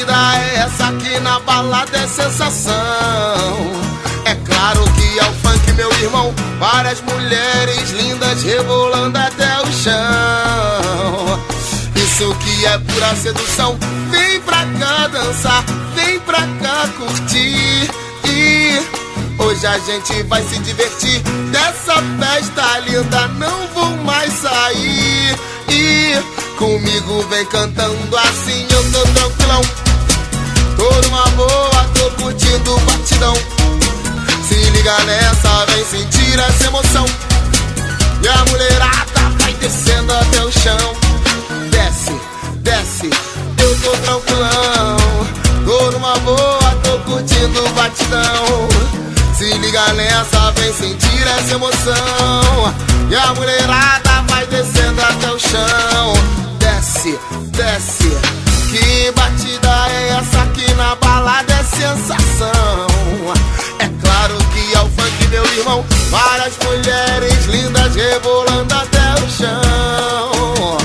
batida é essa aqui na balada é sensação. É claro que é o funk, meu irmão. Várias mulheres lindas rebolando até o chão. Isso que é pura sedução. Vem pra cá dançar, vem pra cá curtir. E hoje a gente vai se divertir. Dessa festa linda não vou mais sair. E comigo vem cantando assim, eu tô tranquilão. Tô numa boa, tô curtindo o batidão. Se liga nessa, vem sentir essa emoção. E a mulherada vai descendo até o chão. Desce, desce, eu tô tranquilão. Tô numa boa, tô curtindo o batidão. Se liga nessa, vem sentir essa emoção. E a mulherada vai descendo até o chão. Desce, desce. Que batida é essa aqui na balada é sensação. É claro que é o funk, meu irmão. Várias mulheres lindas rebolando até o chão.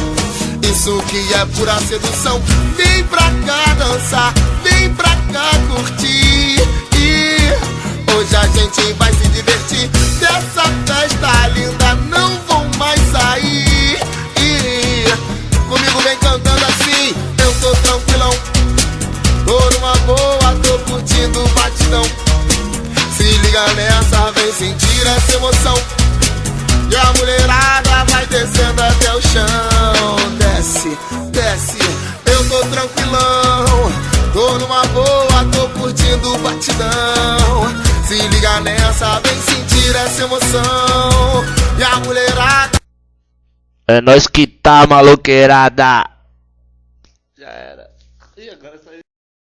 Isso que é pura sedução. Vem pra cá dançar, vem pra cá curtir. E hoje a gente vai se divertir. Dessa festa linda não vou mais sair. E comigo vem cantando assim, eu tô tranquilão. Tô numa boa, tô curtindo o batidão. Se liga nessa, vem sentir essa emoção. E a mulherada vai descendo até o chão. Desce, desce, eu tô tranquilão. Tô numa boa, tô curtindo o batidão. Se liga nessa, vem sentir essa emoção. E a mulherada... É nós que tá, maloqueirada. Já era. E agora